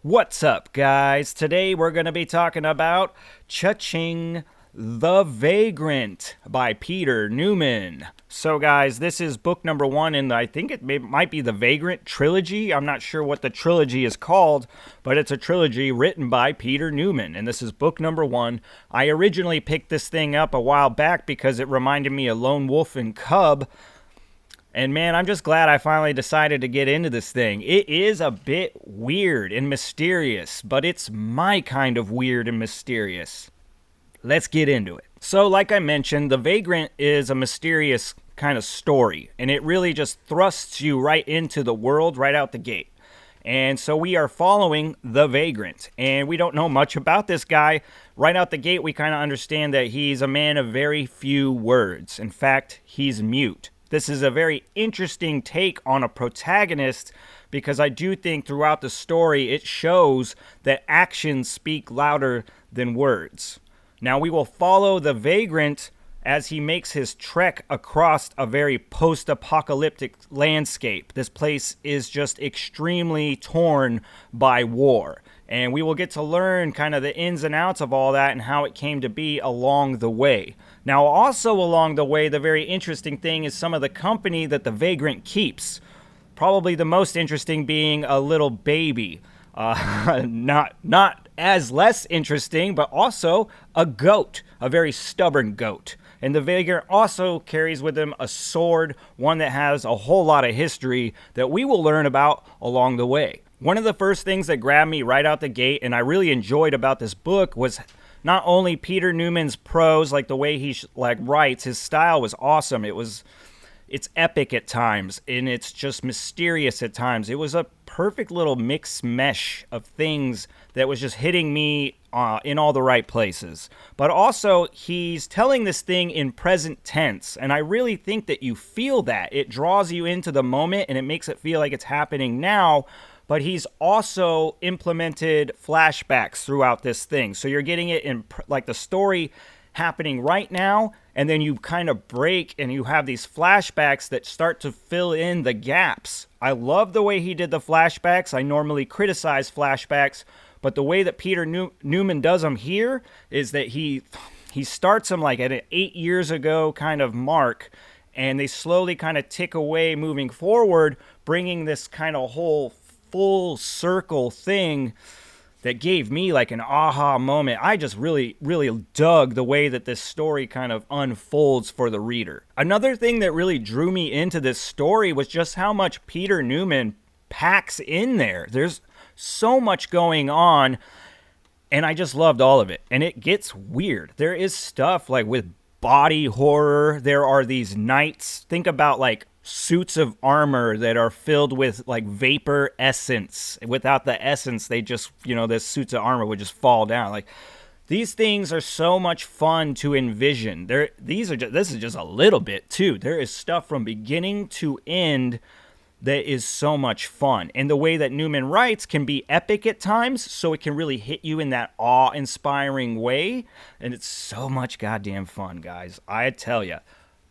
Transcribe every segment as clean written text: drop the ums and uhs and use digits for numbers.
What's up, guys? Today we're going to be talking about Cha-Ching, The Vagrant by Peter Newman. So, guys, this is book number 1 in I think it might be the Vagrant trilogy. I'm not sure what the trilogy is called, but it's a trilogy written by Peter Newman, and this is book number 1. I originally picked this thing up a while back because it reminded me of Lone Wolf and Cub. And man, I'm just glad I finally decided to get into this thing. It is a bit weird and mysterious, but it's my kind of weird and mysterious. Let's get into it. So, like I mentioned, The Vagrant is a mysterious kind of story, and it really just thrusts you right into the world right out the gate. And so we are following The Vagrant, and we don't know much about this guy. Right out the gate, we kind of understand that he's a man of very few words. In fact, he's mute. This is a very interesting take on a protagonist because I do think throughout the story it shows that actions speak louder than words. Now we will follow the Vagrant as he makes his trek across a very post-apocalyptic landscape. This place is just extremely torn by war. And we will get to learn kind of the ins and outs of all that and how it came to be along the way. Now, also along the way, the very interesting thing is some of the company that the Vagrant keeps. Probably the most interesting being a little baby. Not as less interesting, but also a goat, a very stubborn goat. And the Vagrant also carries with him a sword, one that has a whole lot of history that we will learn about along the way. One of the first things that grabbed me right out the gate and I really enjoyed about this book was not only Peter Newman's prose, like the way he writes, his style was awesome. It's epic at times, and it's just mysterious at times. It was a perfect little mixed mesh of things that was just hitting me in all the right places. But also, he's telling this thing in present tense, and I really think that you feel that. It draws you into the moment, and it makes it feel like it's happening now. But he's also implemented flashbacks throughout this thing. So you're getting it in like the story happening right now, and then you kind of break and you have these flashbacks that start to fill in the gaps. I love the way he did the flashbacks. I normally criticize flashbacks, but the way that Peter Newman does them here is that he starts them like at an 8 years ago kind of mark, and they slowly kind of tick away moving forward, bringing this kind of whole full circle thing that gave me like an aha moment. I just really dug the way that this story kind of unfolds for the reader. Another thing that really drew me into this story was just how much Peter Newman packs in there. There's so much going on, and I just loved all of it. And it gets weird. There is stuff like with body horror. There are these knights. Think about like suits of armor that are filled with like vapor essence. Without the essence, they just, the suits of armor would just fall down. Like, these things are so much fun to envision. This is just a little bit too. There is stuff from beginning to end that is so much fun. And the way that Newman writes can be epic at times, so it can really hit you in that awe-inspiring way. And it's so much goddamn fun, guys. I tell ya.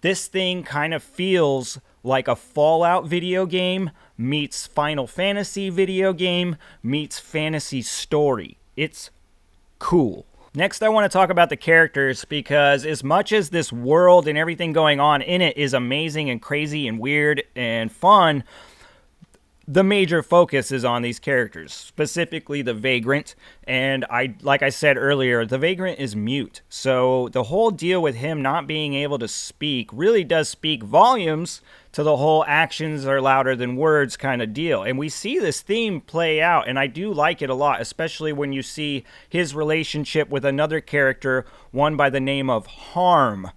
This thing kind of feels like a Fallout video game meets Final Fantasy video game meets fantasy story. It's cool. Next, I want to talk about the characters because as much as this world and everything going on in it is amazing and crazy and weird and fun, the major focus is on these characters, specifically the Vagrant. And like I said earlier, the Vagrant is mute. So the whole deal with him not being able to speak really does speak volumes to the whole actions are louder than words kind of deal. And we see this theme play out, and I do like it a lot, especially when you see his relationship with another character, one by the name of Harm.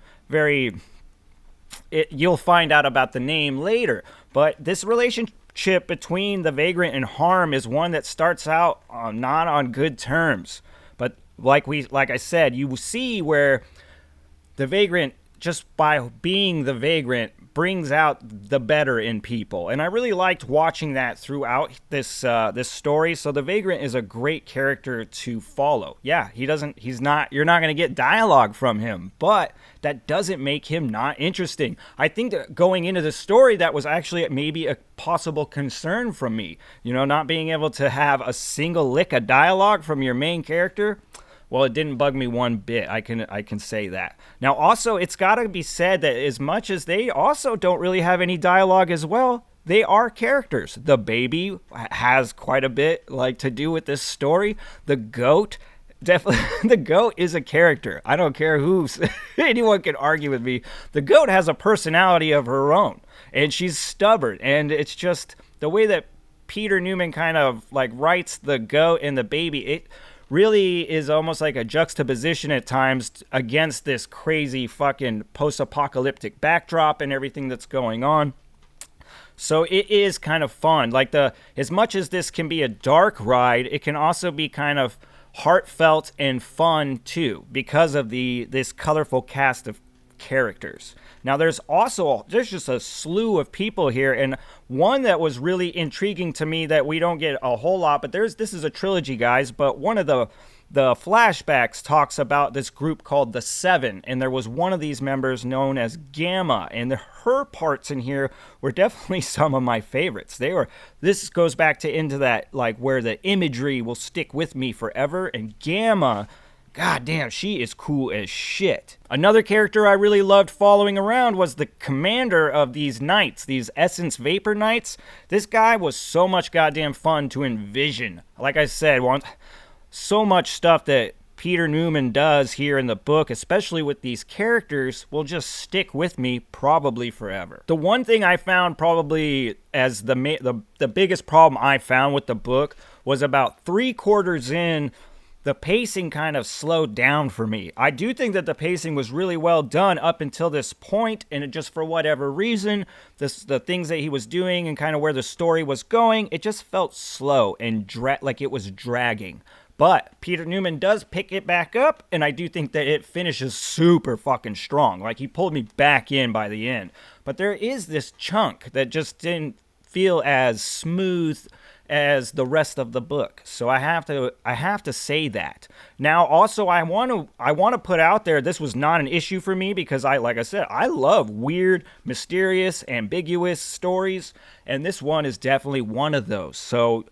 You'll find out about the name later. But this relationship between the Vagrant and Harm is one that starts out not on good terms. But like I said, you see where the Vagrant just by being the Vagrant, brings out the better in people, and I really liked watching that throughout this story. So the Vagrant is a great character to follow. Yeah, he's not. You're not going to get dialogue from him, but that doesn't make him not interesting. I think that going into the story, that was actually maybe a possible concern from me. Not being able to have a single lick of dialogue from your main character. Well, it didn't bug me one bit. I can say that. Now, also, it's got to be said that as much as they also don't really have any dialogue as well, they are characters. The baby has quite a bit to do with this story. The goat, definitely, the goat is a character. I don't care anyone can argue with me. The goat has a personality of her own, and she's stubborn. And it's just the way that Peter Newman kind of writes the goat and the baby. It really is almost like a juxtaposition at times against this crazy fucking post-apocalyptic backdrop and everything that's going on. So it is kind of fun. As much as this can be a dark ride, it can also be kind of heartfelt and fun too, because of this colorful cast of characters. Now there's just a slew of people here, and one that was really intriguing to me that we don't get a whole lot, but this is a trilogy, guys, but one of the flashbacks talks about this group called the Seven, and there was one of these members known as Gamma, and her parts in here were definitely some of my favorites. This goes back into that where the imagery will stick with me forever, and Gamma, god damn, she is cool as shit. Another character I really loved following around was the commander of these knights, these Essence Vapor Knights. This guy was so much goddamn fun to envision. Like I said, so much stuff that Peter Newman does here in the book, especially with these characters, will just stick with me probably forever. The one thing I found probably as the biggest problem I found with the book was about 3/4 in, the pacing kind of slowed down for me. I do think that the pacing was really well done up until this point, and it just, for whatever reason, the things that he was doing and kind of where the story was going, it just felt slow and like it was dragging. But Peter Newman does pick it back up, and I do think that it finishes super fucking strong. He pulled me back in by the end. But there is this chunk that just didn't feel as smooth as the rest of the book. So I have to say that. Now also I want to put out there, this was not an issue for me because like I said, I love weird, mysterious, ambiguous stories, and this one is definitely one of those. So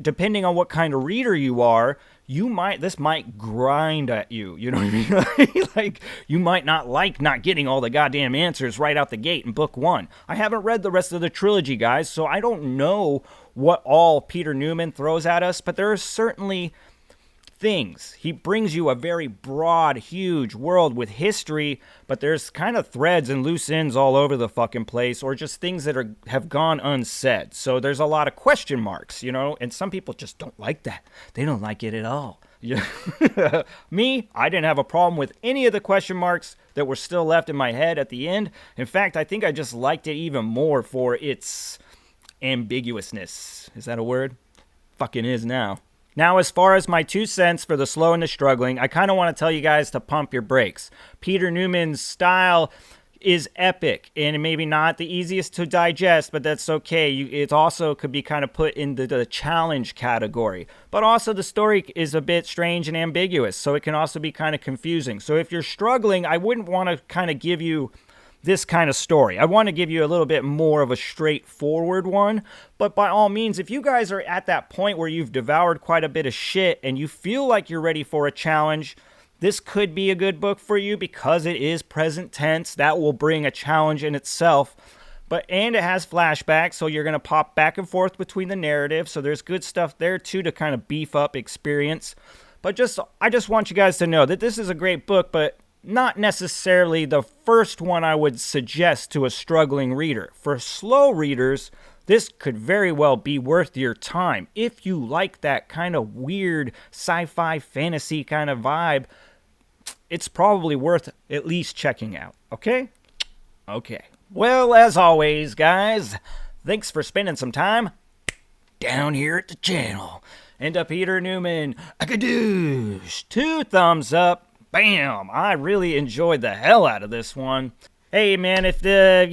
depending on what kind of reader you are, this might grind at you. You know what I mean? You might not not getting all the goddamn answers right out the gate in book one. I haven't read the rest of the trilogy, guys, so I don't know what all Peter Newman throws at us, but there are certainly things. He brings you a very broad, huge world with history, but there's kind of threads and loose ends all over the fucking place, or just things that have gone unsaid. So there's a lot of question marks, and some people just don't like that. They don't like it at all. Me, I didn't have a problem with any of the question marks that were still left in my head at the end. In fact, I think I just liked it even more for its ambiguousness. Is that a word? Fucking is now. Now, as far as my 2 cents for the slow and the struggling, I kind of want to tell you guys to pump your brakes. Peter Newman's style is epic, and maybe not the easiest to digest, but that's okay. It also could be kind of put into the challenge category. But also the story is a bit strange and ambiguous, so it can also be kind of confusing. So if you're struggling, I wouldn't want to kind of give you this kind of story. I want to give you a little bit more of a straightforward one, but by all means, if you guys are at that point where you've devoured quite a bit of shit and you feel like you're ready for a challenge, this could be a good book for you because it is present tense. That will bring a challenge in itself. And it has flashbacks, so you're going to pop back and forth between the narrative, so there's good stuff there too to kind of beef up experience. But I just want you guys to know that this is a great book, but not necessarily the first one I would suggest to a struggling reader. For slow readers, this could very well be worth your time. If you like that kind of weird sci-fi fantasy kind of vibe, it's probably worth at least checking out. Okay? Okay. Well, as always, guys, thanks for spending some time down here at the channel. And to Peter Newman, a kadoosh, 2 thumbs up. Bam! I really enjoyed the hell out of this one. Hey man, if the,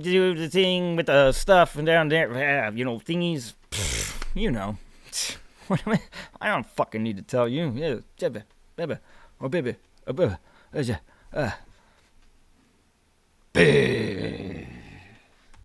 do the thing with the stuff and down there, thingies, you know. I don't fucking need to tell you. Yeah, baby, oh baby, baby.